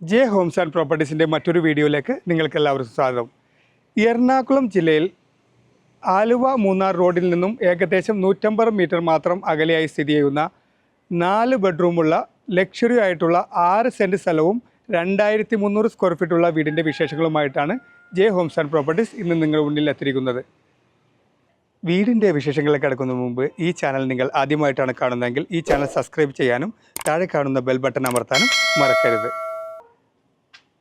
J Holmes and പ്രോപ്പർട്ടീസിൻ്റെ മറ്റൊരു വീഡിയോയിലേക്ക് നിങ്ങൾക്കെല്ലാവർക്കും സ്വാഗതം. എറണാകുളം ജില്ലയിൽ ആലുവ മൂന്നാർ റോഡിൽ നിന്നും ഏകദേശം 150 മീറ്റർ മാത്രം അകലെയായി സ്ഥിതി ചെയ്യുന്ന 4 ബെഡ്റൂമുള്ള ലക്ഷറി ആയിട്ടുള്ള 6 സെൻറ്റ് സ്ഥലവും 2300 സ്ക്വയർ ഫീറ്റുള്ള വീടിൻ്റെ വിശേഷങ്ങളുമായിട്ടാണ് ജെ ഹോംസ് ആൻഡ് പ്രോപ്പർട്ടീസ് ഇന്ന് നിങ്ങളുടെ മുന്നിൽ എത്തിയിരിക്കുന്നത്. വീടിൻ്റെ വിശേഷങ്ങളിലേക്ക് കടക്കുന്നതിന് മുമ്പ് ഈ ചാനൽ നിങ്ങൾ ആദ്യമായിട്ടാണ് കാണുന്നതെങ്കിൽ ഈ ചാനൽ സബ്സ്ക്രൈബ് ചെയ്യാനും താഴെ കാണുന്ന ബെൽ ബട്ടൺ അമർത്താനും മറക്കരുത്.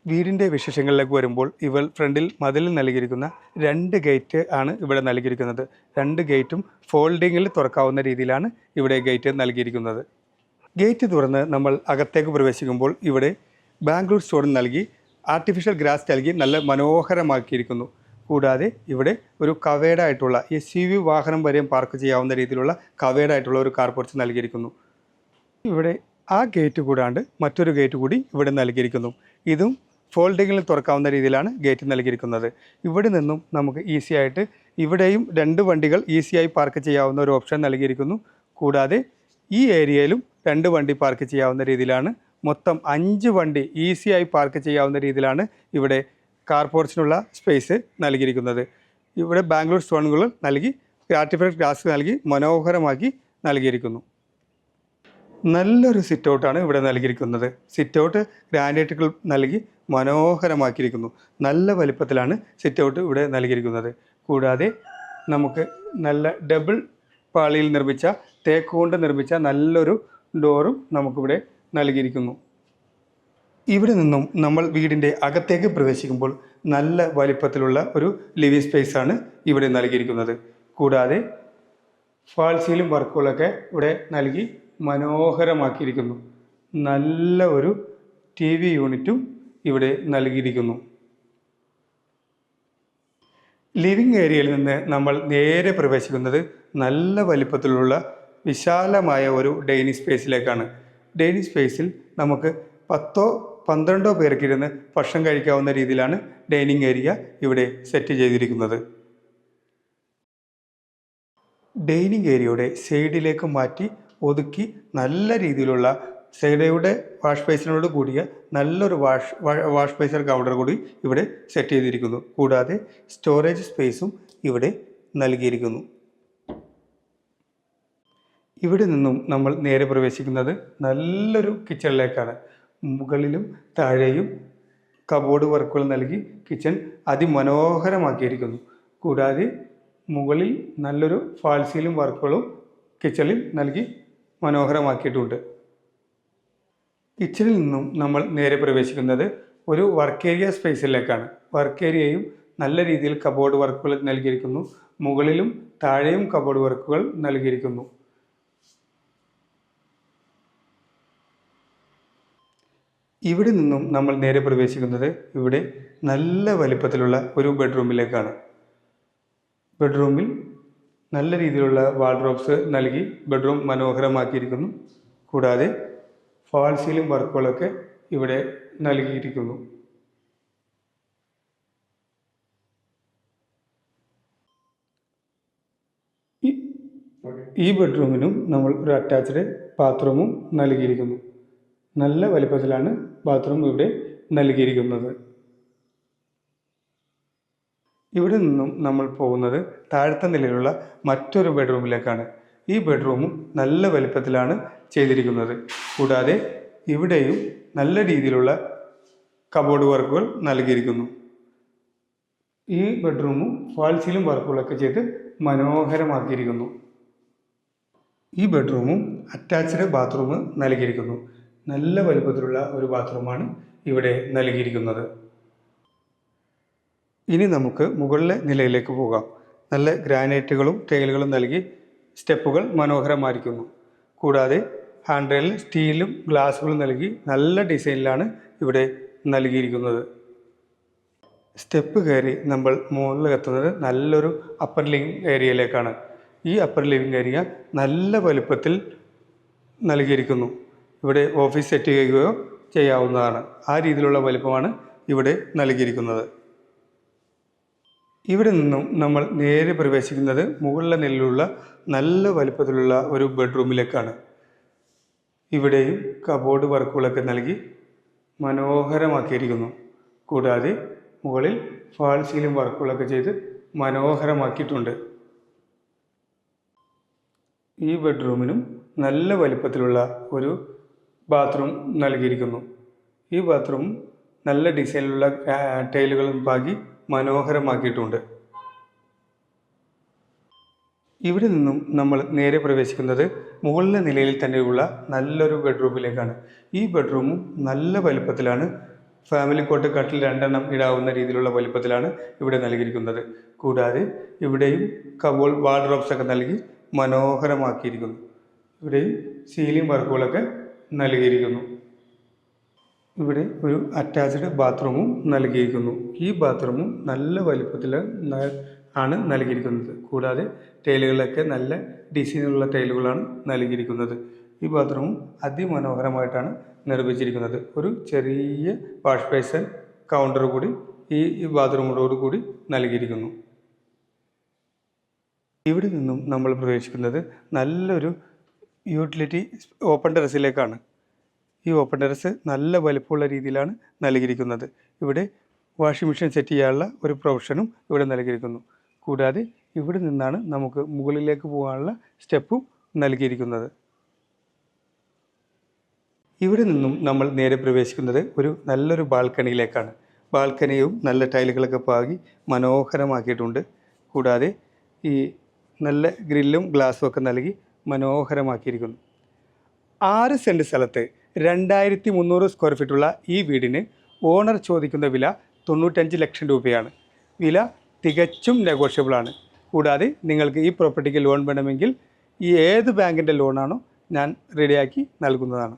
വീടിൻ്റെ വിശേഷങ്ങളിലേക്ക് വരുമ്പോൾ ഇവൾ ഫ്രണ്ടിൽ മതിലിൽ നൽകിയിരിക്കുന്ന 2 ഗേറ്റ് ആണ് ഇവിടെ നൽകിയിരിക്കുന്നത്. 2 ഗേറ്റും ഫോൾഡിങ്ങിൽ തുറക്കാവുന്ന രീതിയിലാണ് ഇവിടെ ഗേറ്റ് നൽകിയിരിക്കുന്നത്. ഗേറ്റ് തുറന്ന് നമ്മൾ അകത്തേക്ക് പ്രവേശിക്കുമ്പോൾ ഇവിടെ ബാംഗ്ലൂർ സ്റ്റോൺ നൽകി ആർട്ടിഫിഷ്യൽ ഗ്രാസ് നൽകി നല്ല മനോഹരമാക്കിയിരിക്കുന്നു. കൂടാതെ ഇവിടെ ഒരു കവേഡായിട്ടുള്ള SUV വാഹനം വരെയും പാർക്ക് ചെയ്യാവുന്ന രീതിയിലുള്ള കവേഡായിട്ടുള്ള ഒരു കാർ പോർച്ച് നൽകിയിരിക്കുന്നു. ഇവിടെ ആ ഗേറ്റ് കൂടാണ്ട് മറ്റൊരു ഗേറ്റ് കൂടി ഇവിടെ നൽകിയിരിക്കുന്നു. ഇതും ഫോൾഡിങ്ങിൽ തുറക്കാവുന്ന രീതിയിലാണ് ഗേറ്റ് നൽകിയിരിക്കുന്നത്. ഇവിടെ നിന്നും നമുക്ക് ഈസി ആയിട്ട് ഇവിടെയും 2 വണ്ടികൾ ഈസിയായി പാർക്ക് ചെയ്യാവുന്ന ഒരു ഓപ്ഷൻ നൽകിയിരിക്കുന്നു. കൂടാതെ ഈ ഏരിയയിലും 2 വണ്ടി പാർക്ക് ചെയ്യാവുന്ന രീതിയിലാണ്, മൊത്തം 5 വണ്ടി ഈസിയായി പാർക്ക് ചെയ്യാവുന്ന രീതിയിലാണ് ഇവിടെ കാർ പോർച്ചിനുള്ള സ്പേസ് നൽകിയിരിക്കുന്നത്. ഇവിടെ ബാംഗ്ലൂർ സ്റ്റോണുകൾ നൽകി ആർട്ടിഫിഷ്യൽ ഗ്ലാസ് നൽകി മനോഹരമാക്കി നൽകിയിരിക്കുന്നു. നല്ലൊരു സിറ്റ് ഔട്ടാണ് ഇവിടെ നൽകിയിരിക്കുന്നത്. സിറ്റ് ഔട്ട് ഗ്രാനൈറ്റുകൾ നൽകി മനോഹരമാക്കിയിരിക്കുന്നു. നല്ല വലിപ്പത്തിലാണ് സിറ്റ് ഔട്ട് ഇവിടെ നൽകിയിരിക്കുന്നത്. കൂടാതെ നമുക്ക് നല്ല ഡബിൾ പാളിയിൽ നിർമ്മിച്ച തേക്ക് കൊണ്ട് നിർമ്മിച്ച നല്ലൊരു ഡോറും നമുക്കിവിടെ നൽകിയിരിക്കുന്നു. ഇവിടെ നിന്നും നമ്മൾ വീടിൻ്റെ അകത്തേക്ക് പ്രവേശിക്കുമ്പോൾ നല്ല വലിപ്പത്തിലുള്ള ഒരു ലിവിങ് സ്പേസാണ് ഇവിടെ നൽകിയിരിക്കുന്നത്. കൂടാതെ ഫാൾ സീലിംഗ് വർക്കുകളൊക്കെ ഇവിടെ നൽകി മനോഹരമാക്കിയിരിക്കുന്നു. നല്ല ഒരു TV യൂണിറ്റും ഇവിടെ നൽകിയിരിക്കുന്നു. ലിവിങ് ഏരിയയിൽ നിന്ന് നമ്മൾ നേരെ പ്രവേശിക്കുന്നത് നല്ല വലിപ്പത്തിലുള്ള വിശാലമായ ഒരു ഡൈനിങ് സ്പേസിലേക്കാണ്. ഡൈനിങ് സ്പേസിൽ നമുക്ക് 10-12 പേർക്കിരുന്ന് ഭക്ഷണം കഴിക്കാവുന്ന രീതിയിലാണ് ഡൈനിങ് ഏരിയ ഇവിടെ സെറ്റ് ചെയ്തിരിക്കുന്നത്. ഡൈനിങ് ഏരിയയുടെ സൈഡിലേക്ക് മാറ്റി ഒതുക്കി നല്ല രീതിയിലുള്ള സൈഡയുടെ വാഷ് ബേസിനോട് കൂടിയ നല്ലൊരു വാഷ് ബേസർ കൗണ്ടർ കൂടി ഇവിടെ സെറ്റ് ചെയ്തിരിക്കുന്നു. കൂടാതെ സ്റ്റോറേജ് സ്പേസും ഇവിടെ നൽകിയിരിക്കുന്നു. ഇവിടെ നിന്നും നമ്മൾ നേരെ പ്രവേശിക്കുന്നത് നല്ലൊരു കിച്ചണിലേക്കാണ്. മുകളിലും താഴെയും കബോർഡ് വർക്കുകൾ നൽകി കിച്ചൺ അതിമനോഹരമാക്കിയിരിക്കുന്നു. കൂടാതെ മുകളിൽ നല്ലൊരു ഫാൾ സീലിംഗ് വർക്കുകളും കിച്ചണിൽ നൽകി മനോഹരമാക്കിയിട്ടുണ്ട്. കിച്ചണിൽ നിന്നും നമ്മൾ നേരെ പ്രവേശിക്കുന്നത് ഒരു വർക്ക് ഏരിയ സ്പേസിലേക്കാണ്. വർക്ക് ഏരിയയും നല്ല രീതിയിൽ കബോർഡ് വർക്കുകൾ നൽകിയിരിക്കുന്നു. മുകളിലും താഴെയും കബോർഡ് വർക്കുകൾ നൽകിയിരിക്കുന്നു. ഇവിടെ നിന്നും നമ്മൾ നേരെ പ്രവേശിക്കുന്നത് ഇവിടെ നല്ല വലിപ്പത്തിലുള്ള ഒരു ബെഡ്റൂമിലേക്കാണ്. ബെഡ്റൂമിൽ നല്ല രീതിയിലുള്ള വാർഡ്രോബ്സ് നൽകി ബെഡ്റൂം മനോഹരമാക്കിയിരിക്കുന്നു. കൂടാതെ ഫാൾ സീലിംഗ് വർക്കുകളൊക്കെ ഇവിടെ നൽകിയിരിക്കുന്നു. ഈ ബെഡ്റൂമിനും നമ്മൾ ഒരു അറ്റാച്ച്ഡ് ബാത്റൂമും നൽകിയിരിക്കുന്നു. നല്ല വലിപ്പത്തിലാണ് ബാത്റൂം ഇവിടെ നൽകിയിരിക്കുന്നത്. ഇവിടെ നിന്നും നമ്മൾ പോകുന്നത് താഴത്തെ നിലയിലുള്ള മറ്റൊരു ബെഡ്റൂമിലേക്കാണ്. ഈ ബെഡ്റൂമും നല്ല വലിപ്പത്തിലാണ് ചെയ്തിരിക്കുന്നത്. കൂടാതെ ഇവിടെയും നല്ല രീതിയിലുള്ള കബോർഡ് വർക്കുകൾ നൽകിയിരിക്കുന്നു. ഈ ബെഡ്റൂമും ഫാൾ സീലിംഗ് വർക്കുകളൊക്കെ ചെയ്ത് മനോഹരമാക്കിയിരിക്കുന്നു. ഈ ബെഡ്റൂമും അറ്റാച്ച്ഡ് ബാത്റൂം നൽകിയിരിക്കുന്നു. നല്ല വലിപ്പത്തിലുള്ള ഒരു ബാത്റൂമാണ് ഇവിടെ നൽകിയിരിക്കുന്നത്. ഇനി നമുക്ക് മുകളിലെ നിലയിലേക്ക് പോകാം. നല്ല ഗ്രാനൈറ്റുകളും ടൈലുകളും നൽകി സ്റ്റെപ്പുകൾ മനോഹരമായിരിക്കുന്നു. കൂടാതെ ഹാൻഡ് റെയിലിൽ സ്റ്റീലും ഗ്ലാസുകളും നൽകി നല്ല ഡിസൈനിലാണ് ഇവിടെ നൽകിയിരിക്കുന്നത്. സ്റ്റെപ്പ് കയറി നമ്മൾ മുകളിൽ എത്തുന്നത് നല്ലൊരു അപ്പർ ലിവിങ് ഏരിയയിലേക്കാണ്. ഈ അപ്പർ ലിവിങ് ഏരിയ നല്ല വലുപ്പത്തിൽ നൽകിയിരിക്കുന്നു. ഇവിടെ ഓഫീസ് സെറ്റ് ചെയ്യുകയോ ചെയ്യാവുന്നതാണ്. ആ രീതിയിലുള്ള വലുപ്പമാണ് ഇവിടെ നൽകിയിരിക്കുന്നത്. ഇവിടെ നിന്നും നമ്മൾ നേരെ പ്രവേശിക്കുന്നത് മുകളിലെ നിലയിലുള്ള നല്ല വലുപ്പത്തിലുള്ള ഒരു ബെഡ്റൂമിലേക്കാണ്. ഇവിടെയും കബോർഡ് വർക്കുകളൊക്കെ നൽകി മനോഹരമാക്കിയിരിക്കുന്നു. കൂടാതെ മുകളിൽ ഫാൾ സീലിംഗ് വർക്കുകളൊക്കെ ചെയ്ത് മനോഹരമാക്കിയിട്ടുണ്ട്. ഈ ബെഡ്റൂമിനും നല്ല വലിപ്പത്തിലുള്ള ഒരു ബാത്റൂം നൽകിയിരിക്കുന്നു. ഈ ബാത്റൂം നല്ല ഡിസൈനിലുള്ള ടൈലുകളും പാകി മനോഹരമാക്കിയിട്ടുണ്ട്. ഇവിടെ നിന്നും നമ്മൾ നേരെ പ്രവേശിക്കുന്നത് മുകളിലെ നിലയിൽ തന്നെയുള്ള നല്ലൊരു ബെഡ്റൂമിലേക്കാണ്. ഈ ബെഡ്റൂമും നല്ല വലിപ്പത്തിലാണ്. ഫാമിലി കോട്ട് കട്ടിൽ 2 ഇടാവുന്ന രീതിയിലുള്ള വലിപ്പത്തിലാണ് ഇവിടെ നൽകിയിരിക്കുന്നത്. കൂടാതെ ഇവിടെയും കബോർഡ് വാർഡ്രോബ്സ് ഒക്കെ നൽകി മനോഹരമാക്കിയിരിക്കുന്നു. ഇവിടെയും സീലിംഗ് വർക്കുകളൊക്കെ നൽകിയിരിക്കുന്നു. ഇവിടെ ഒരു അറ്റാച്ച്ഡ് ബാത്റൂമും നൽകിയിരിക്കുന്നു. ഈ ബാത്റൂമും നല്ല വലിപ്പത്തിൽ ആണ് നൽകിയിരിക്കുന്നത്. കൂടാതെ ടൈലുകളിലൊക്കെ നല്ല ഡിസൈനുള്ള ടൈലുകളാണ് നൽകിയിരിക്കുന്നത്. ഈ ബാത്റൂമും അതിമനോഹരമായിട്ടാണ് നിർമ്മിച്ചിരിക്കുന്നത്. ഒരു ചെറിയ വാഷ് ബേസിൻ കൗണ്ടർ കൂടി ഈ ബാത്റൂമിനോട് കൂടി നൽകിയിരിക്കുന്നു. ഇവിടെ നിന്നും നമ്മൾ പ്രവേശിക്കുന്നത് നല്ലൊരു യൂട്ടിലിറ്റി ഓപ്പൺ ടെറസിലേക്കാണ്. ഈ ഓപ്പൺ ടെറസ് നല്ല വലിപ്പമുള്ള രീതിയിലാണ് നൽകിയിരിക്കുന്നത്. ഇവിടെ വാഷിംഗ് മെഷീൻ സെറ്റ് ചെയ്യാനുള്ള ഒരു പ്രൊവിഷനും ഇവിടെ നൽകിയിരിക്കുന്നു. കൂടാതെ ഇവിടെ നിന്നാണ് നമുക്ക് മുകളിലേക്ക് പോകാനുള്ള സ്റ്റെപ്പും നൽകിയിരിക്കുന്നത്. ഇവിടെ നിന്നും നമ്മൾ നേരെ പ്രവേശിക്കുന്നത് ഒരു നല്ലൊരു ബാൽക്കണിയിലേക്കാണ്. ബാൽക്കണിയും നല്ല ടൈലുകളൊക്കെ പാകി മനോഹരമാക്കിയിട്ടുണ്ട്. കൂടാതെ ഈ നല്ല ഗ്രില്ലും ഗ്ലാസും ഒക്കെ നൽകി മനോഹരമാക്കിയിരിക്കുന്നു. 6 സെൻറ്റ് സ്ഥലത്ത് 2300 സ്ക്വയർ ഫീറ്റുള്ള ഈ വീടിന് ഓണർ ചോദിക്കുന്ന വില 95 ലക്ഷം രൂപയാണ്. വില തികച്ചും നെഗോഷ്യബിളാണ്. കൂടാതെ നിങ്ങൾക്ക് ഈ പ്രോപ്പർട്ടിക്ക് ലോൺ വേണമെങ്കിൽ ഈ ഏത് ബാങ്കിൻ്റെ ലോണാണോ ഞാൻ റെഡിയാക്കി നൽകുന്നതാണ്.